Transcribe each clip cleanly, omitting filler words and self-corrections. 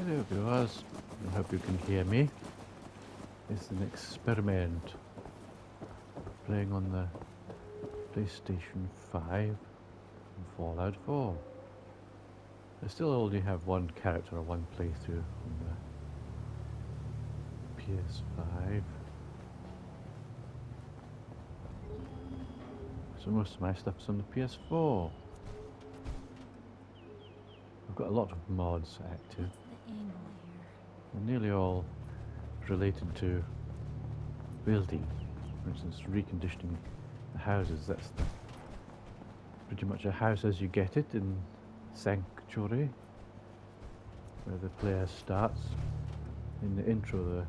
Hello viewers, I hope you can hear me. It's an experiment playing on the PlayStation 5 and Fallout 4. I still only have one character or one playthrough on the PS5. So most of my stuff's on the PS4. I've got a lot of mods active. What's the angle here? They're nearly all related to building. For instance, reconditioning the houses. That's pretty much a house as you get it in Sanctuary, where the player starts. In the intro, the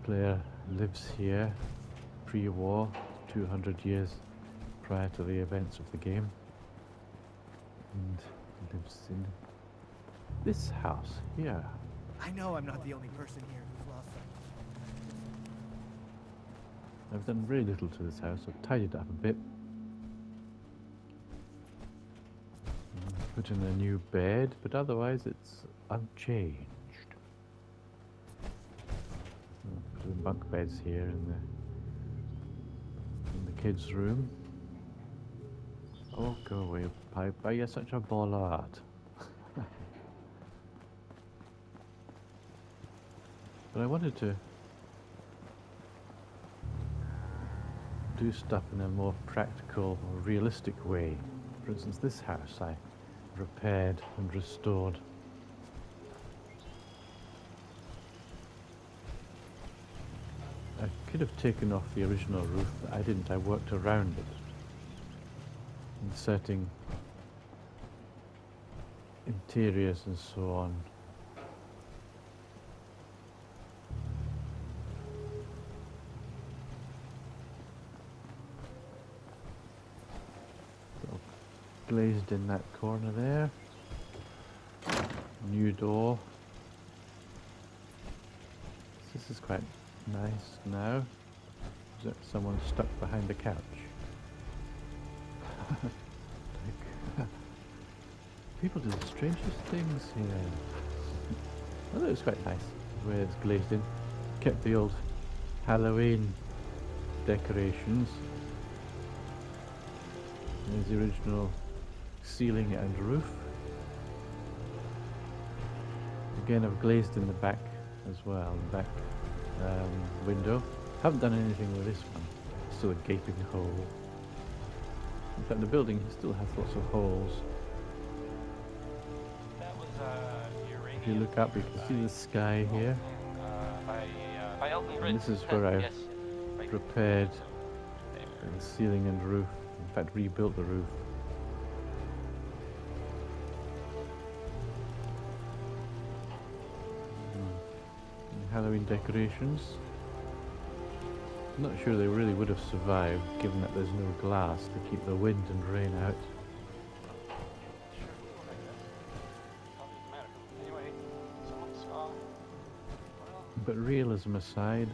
player lives here pre-war, 200 years prior to the events of the game, and lives in this house here. I know I'm not the only person here who's lost something. I've done very little to this house. I've tidied it up a bit. Put in a new bed, but otherwise it's unchanged. Put some bunk beds here in the kids' room. Oh, go away, Piper! You're such a bollard. But I wanted to do stuff in a more practical or realistic way. For instance, this house I repaired and restored. I could have taken off the original roof, but I didn't. I worked around it, inserting interiors and so on. Glazed in that corner there. New door. This is quite nice now. Is that someone stuck behind the couch? People do the strangest things here. Although it's quite nice the way it's glazed in. Kept the old Halloween decorations. There's the original ceiling and roof. Again, I've glazed in the back as well, the back window. Haven't done anything with this one. Still a gaping hole. In fact, the building still has lots of holes. That was If you look up, you can see the sky here. And this is where I've repaired the ceiling and roof. In fact, rebuilt the roof. Halloween decorations. I'm not sure they really would have survived, given that there's no glass to keep the wind and rain out. But realism aside,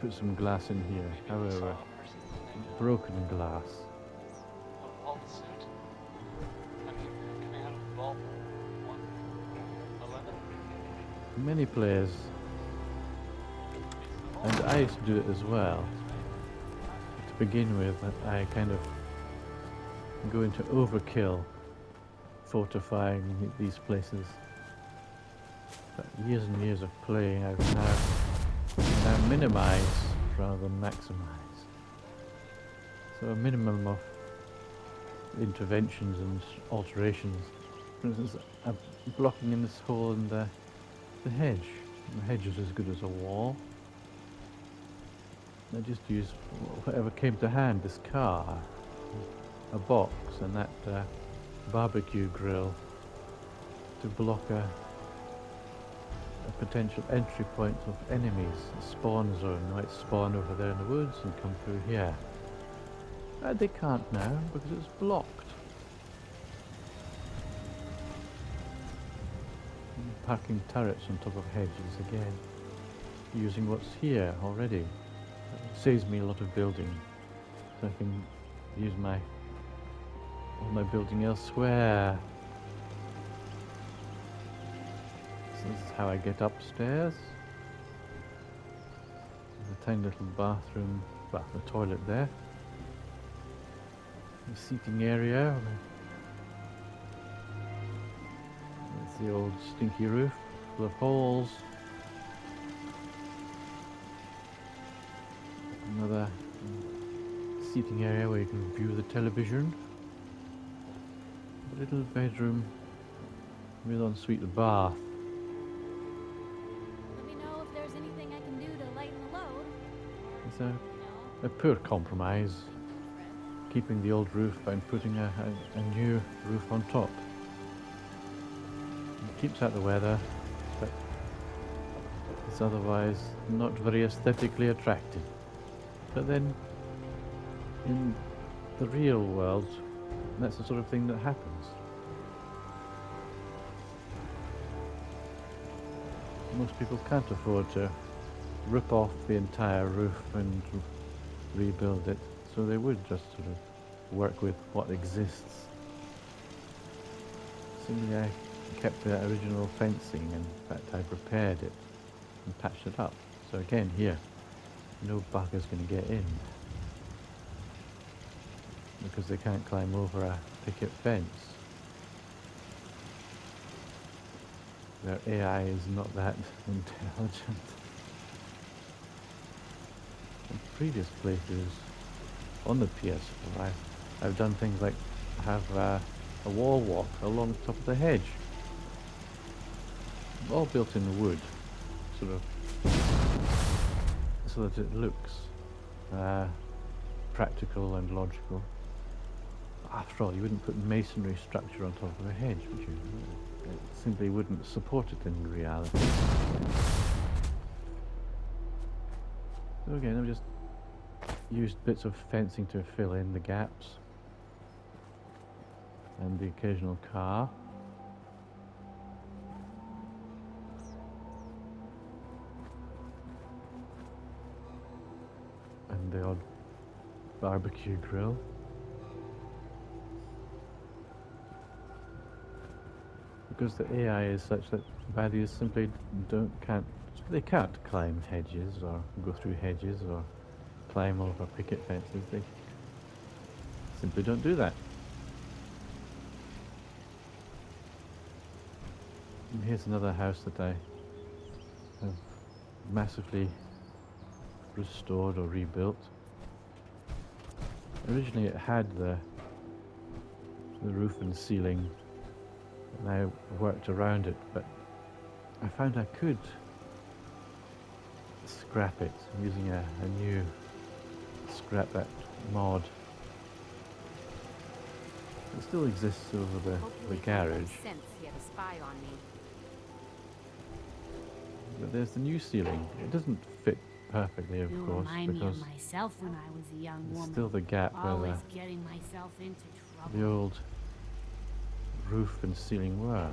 put some glass in here. However, broken glass. Many players, and I used to do it as well. To begin with, I kind of go into overkill fortifying these places. But years and years of playing, I've now minimize rather than maximize. So a minimum of interventions and alterations. For instance, I'm blocking in this hole in the hedge. The hedge is as good as a wall. I just used whatever came to hand, this car, a box, and that barbecue grill to block a potential entry point of enemies, a spawn zone. They might spawn over there in the woods and come through here. They can't now because it's blocked. Parking turrets on top of hedges again, using what's here already. It saves me a lot of building, so I can use all my building elsewhere. This is how I get upstairs. There's a tiny little bathroom, well, the toilet there. The seating area. There's the old stinky roof full of holes. Another seating area where you can view the television. A little bedroom with ensuite bath. Let me know if there's anything I can do to lighten the load. It's No, a poor compromise, Fred. keeping the old roof and putting a new roof on top. It keeps out the weather, but it's otherwise not very aesthetically attractive. But then, in the real world, that's the sort of thing that happens. Most people can't afford to rip off the entire roof and rebuild it, so they would just sort of work with what exists. Similarly, I kept the original fencing, and in fact I've repaired it and patched it up. So again here, no bugger's going to get in because they can't climb over a picket fence. Their AI is not that intelligent. In previous playthroughs on the PS4, I've done things like have a wall walk along the top of the hedge. All built in wood, sort of, so that it looks practical and logical. After all, you wouldn't put masonry structure on top of a hedge, would you? It simply wouldn't support it in reality. So again, I've just used bits of fencing to fill in the gaps and the occasional car. And the odd barbecue grill. Because the AI is such that baddies simply they can't climb hedges or go through hedges or climb over picket fences. They simply don't do that. And here's another house that I have massively restored or rebuilt. Originally it had the roof and ceiling, and I worked around it, but I found I could scrap it using a new scrap that mod. It still exists over the garage, Sense here to spy on me. but there's the new ceiling. It doesn't fit perfectly, of You course, remind me because of myself when I was a young there's woman. still the gap where Always getting myself into trouble. the old roof and ceiling were.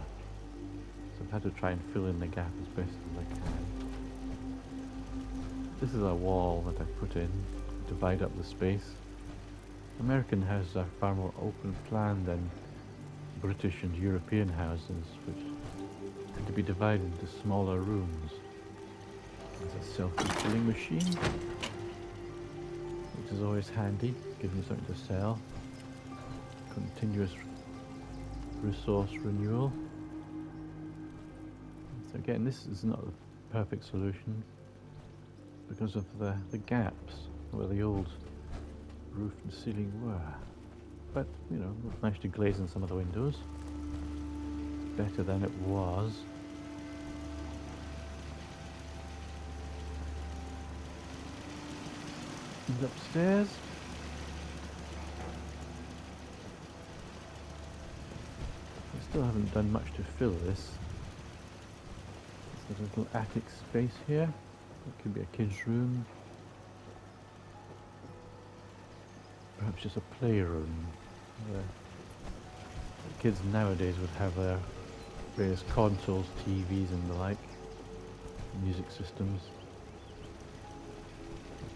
So I've had to try and fill in the gap as best as I can. This is a wall that I put in to divide up the space. American houses are far more open plan than British and European houses, which tend to be divided into smaller rooms. There's a self-refilling machine, which is always handy, gives me something to sell. Continuous resource renewal. So again, this is not the perfect solution because of the gaps where the old roof and ceiling were. But, you know, we've managed to glaze in some of the windows. Better than it was. And upstairs. I still haven't done much to fill this. There's a little attic space here. It could be a kid's room. Perhaps just a playroom. The kids nowadays would have their various consoles, TVs and the like, music systems.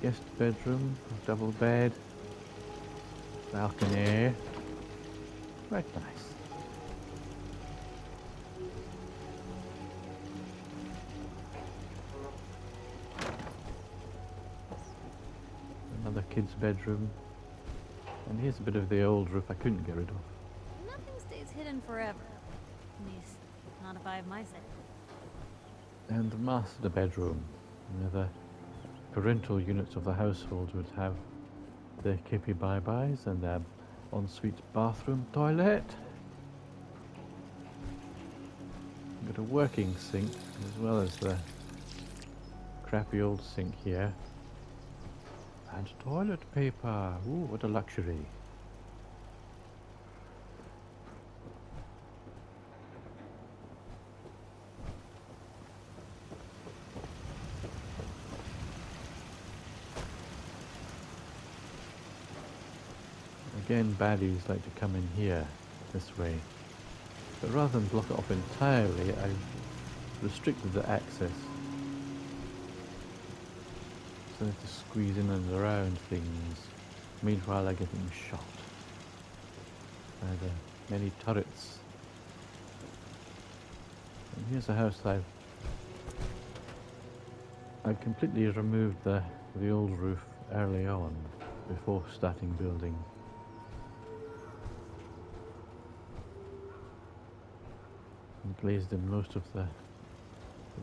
Guest bedroom, double bed, balcony. Quite nice. kid's bedroom. And here's a bit of the old roof I couldn't get rid of. Nothing stays hidden forever. At least, not if I have my say. And the master bedroom. You know, the parental units of the household would have their kippy bye-byes and their ensuite bathroom toilet. Got a working sink as well as the crappy old sink here. And toilet paper. Ooh, what a luxury. Again, baddies like to come in here, this way. But rather than block it off entirely, I've restricted the access. So they have to squeeze in and around things. Meanwhile, they're getting shot by the many turrets. And here's a house I've completely removed the old roof early on, before starting building. And glazed in most of the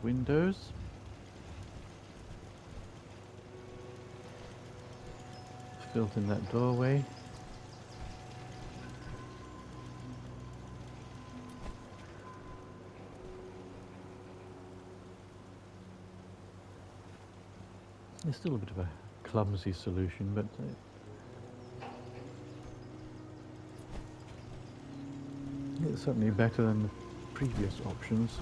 windows. Filled in that doorway. It's still a bit of a clumsy solution, but it's certainly better than the previous options.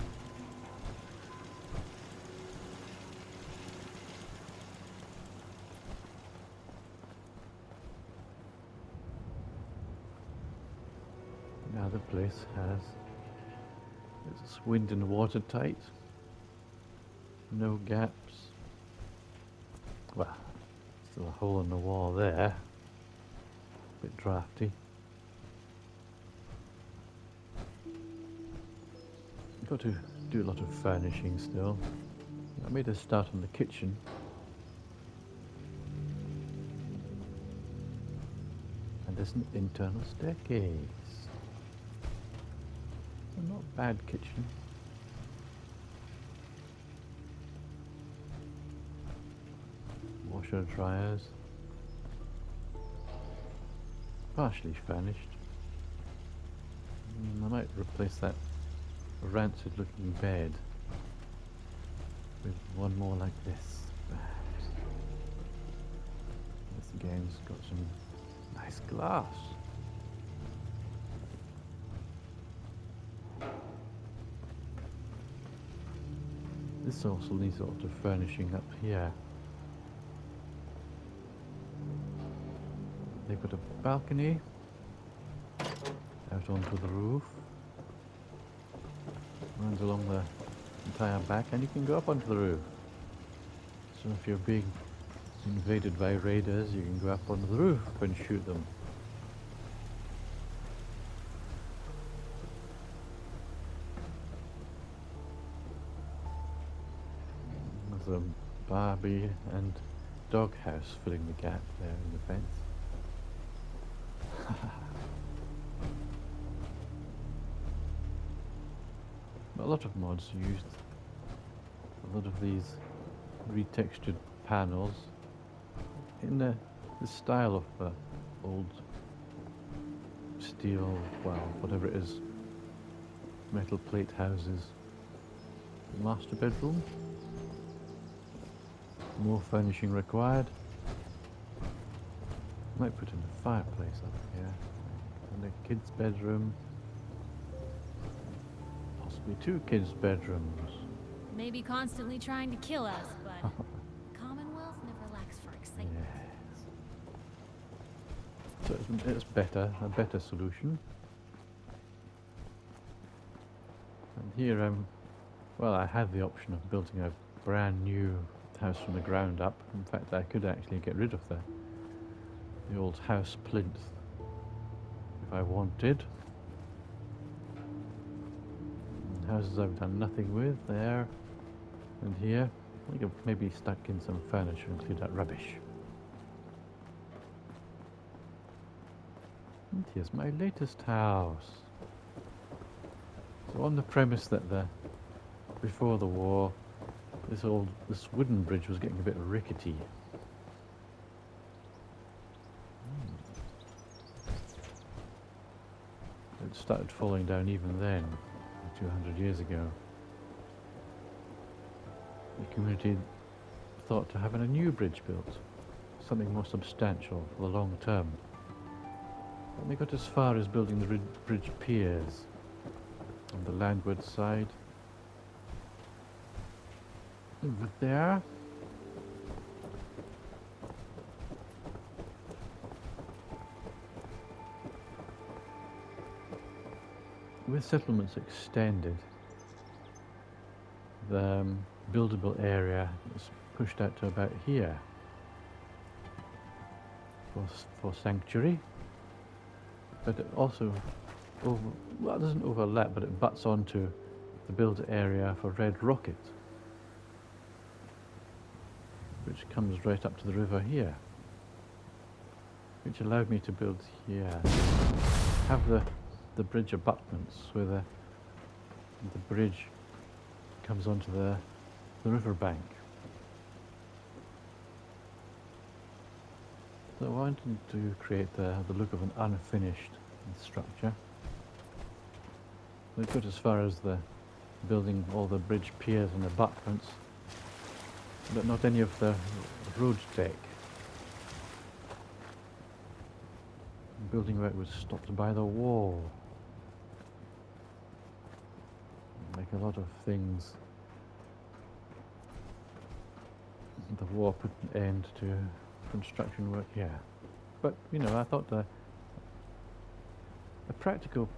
Now the place it's wind and watertight, no gaps. Well, still a hole in the wall there, bit drafty. Got to do a lot of furnishing still. I made a start on the kitchen. And there's an internal staircase. So not bad kitchen. Washer dryers. Partially furnished. I might replace that rancid looking bed with one more like this, perhaps. This again's got some nice glass. This also needs a lot of furnishing up here. They've got a balcony out onto the roof. Runs along the entire back, and you can go up onto the roof. So if you're being invaded by raiders, you can go up onto the roof and shoot them. There's a Barbie and dog house filling the gap there in the fence. A lot of mods used a lot of these retextured panels in the style of the old steel, well, whatever it is, metal plate houses. The master bedroom, more furnishing required. Might put in a fireplace up here, and a kid's bedroom. Possibly 2 kids' bedrooms. Maybe constantly trying to kill us, but the Commonwealth never lacks for excitement. Yes. So it's better, a better solution. And here well, I had the option of building a brand new house from the ground up. In fact, I could actually get rid of the old house plinth if I wanted. Houses I've done nothing with, there and here. I think I've maybe stuck in some furniture and cleared out rubbish. And here's my latest house. So on the premise that before the war, this wooden bridge was getting a bit rickety. It started falling down even then, 200 years ago. The community thought to having a new bridge built, something more substantial for the long term. And they got as far as building the bridge piers on the landward side. Over there. With settlements extended, the buildable area is pushed out to about here for sanctuary, but it also well, it doesn't overlap, but it butts onto the build area for Red Rocket, which comes right up to the river here, which allowed me to build here, have the bridge abutments where the bridge comes onto the riverbank. So I wanted to create the look of an unfinished structure. We got as far as the building all the bridge piers and abutments, but not any of the road deck. Building work was stopped by the wall. Like a lot of things, the war put an end to construction work here. But, you know, I thought a practical,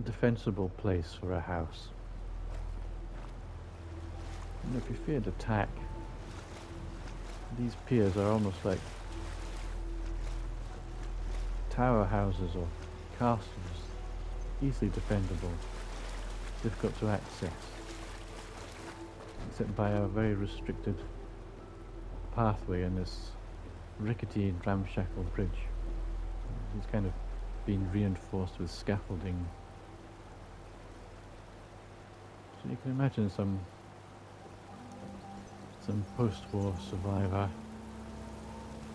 defensible place for a house. And if you feared attack, these piers are almost like tower houses or castles, easily defendable, difficult to access, except by a very restricted pathway in this rickety and ramshackle bridge. It's kind of been reinforced with scaffolding. So you can imagine some post-war survivor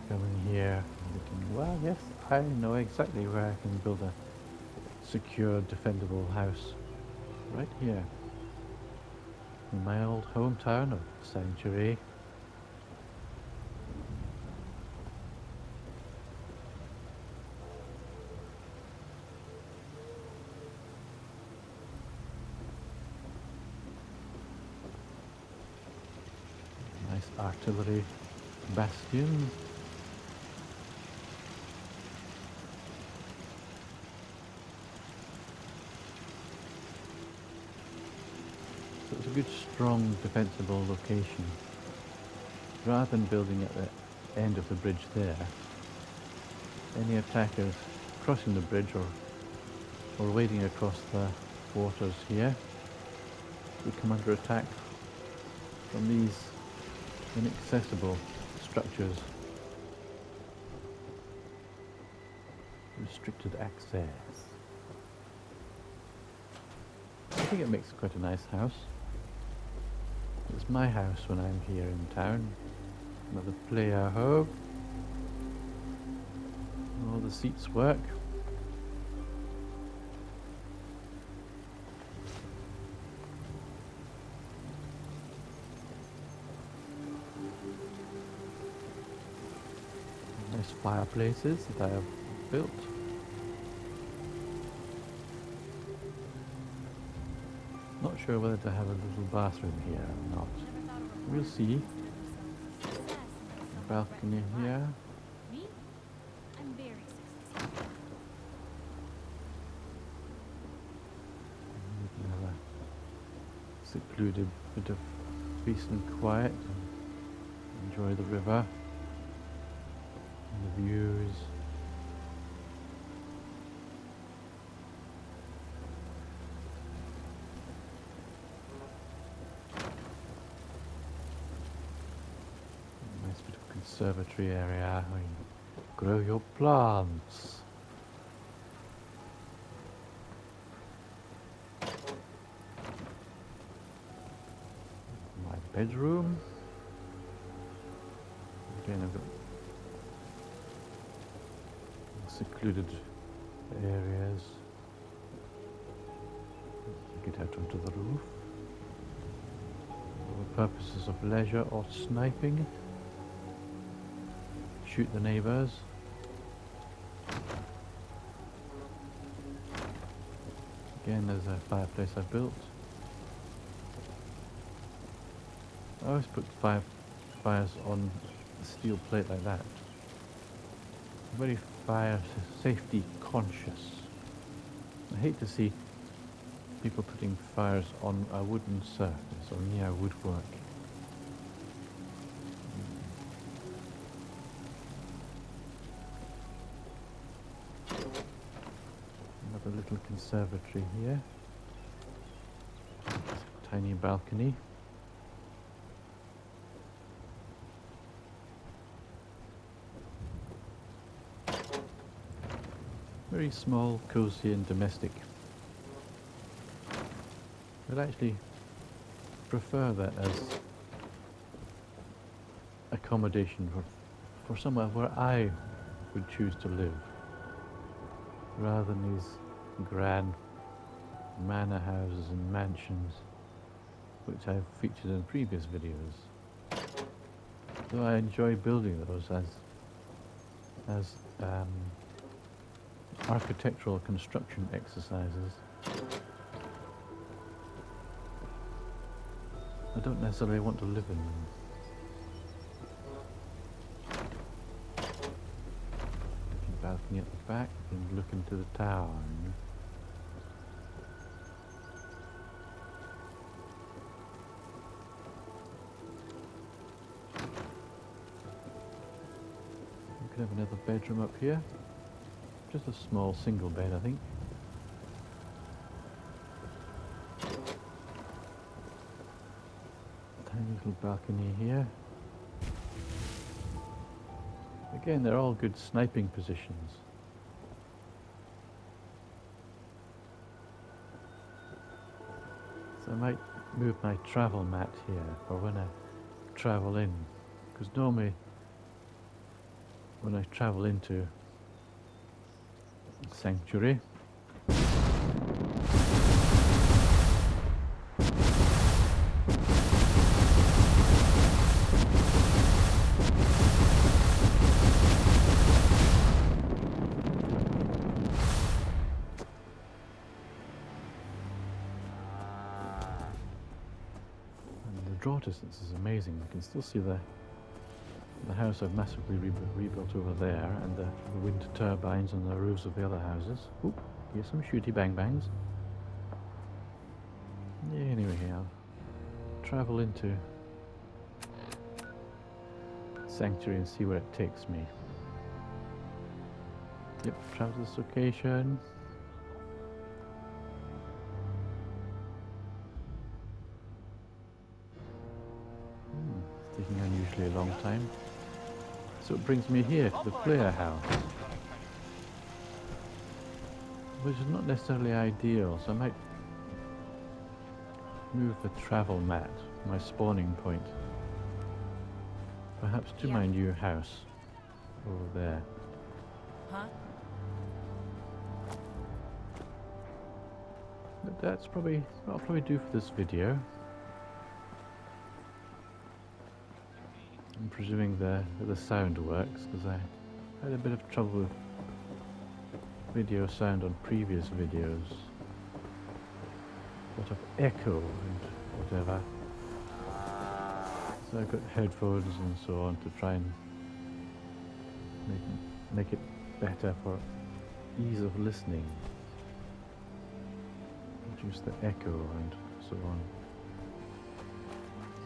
coming here and thinking, well, yes, I know exactly where I can build a secure, defendable house. Right here, in my old hometown of Sanctuary. Nice artillery bastion. So it's a good, strong, defensible location. Rather than building at the end of the bridge there, any attackers crossing the bridge or wading across the waters here would come under attack from these inaccessible structures. Restricted access. I think it makes quite a nice house. It's my house when I'm here in town. Another player home. All the seats work. Nice fireplaces that I have built. Not sure whether to have a little bathroom here or not. We'll see. Balcony here. Me? I'm very successful. We can have a secluded bit of peace and quiet. And enjoy the river and the views. Nice bit of conservatory area where you grow your plants. bedroom. Again, I've got secluded areas. Get out onto the roof. For purposes of leisure or sniping. Shoot the neighbours. Again, there's a fireplace I built. I always put fires on a steel plate like that. I'm very fire safety conscious. I hate to see people putting fires on a wooden surface or near woodwork. Another little conservatory here. Tiny balcony. Very small, cozy and domestic. I'd actually prefer that as accommodation for somewhere where I would choose to live, rather than these grand manor houses and mansions which I've featured in previous videos. Though I enjoy building those as architectural construction exercises, I don't necessarily want to live in them. Balcony at the back and look into the tower. We could have another bedroom up here. Just a small single bed, I think. Tiny little balcony here. Again, they're all good sniping positions. So I might move my travel mat here for when I travel in, because normally when I travel into Sanctuary, draw distance is amazing. You can still see the house I've massively rebuilt over there, and the wind turbines on the roofs of the other houses. Oop, here's some shooty bang bangs. Yeah, anyway, I'll travel into Sanctuary and see where it takes me. Yep, travel to this location. It's taking unusually a long time. So it brings me here to the player house, which is not necessarily ideal, so I might move the travel mat, my spawning point, perhaps to my new house over there. Huh? But that's probably what I'll probably do for this video. I'm presuming the sound works, because I had a bit of trouble with video sound on previous videos. A lot of echo and whatever. So I've got headphones and so on to try and make it better for ease of listening. Reduce the echo and so on.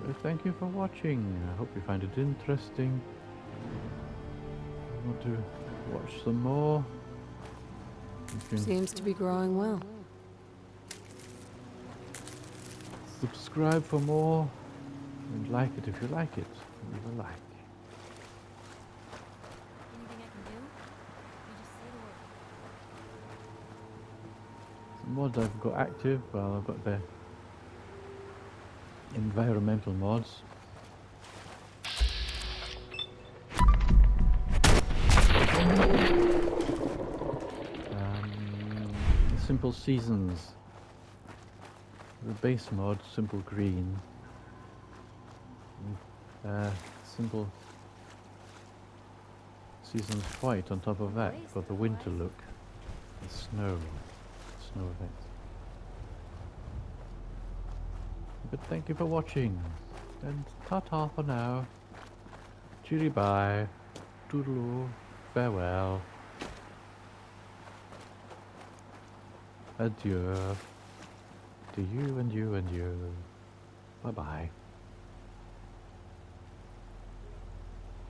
So thank you for watching. I hope you find it interesting. If you want to watch some more, you can Seems to be growing well. subscribe for more and like it if you like it. Leave a like. Anything I can do? You just say the word. Some mods I've got active, well, I've got the environmental mods. Simple seasons. The base mod, simple green. Simple seasons white on top of that for the winter look. The snow effects. But thank you for watching, and ta-ta for now. Cheery bye, toodaloo, farewell, adieu, to you and you and you. Bye bye.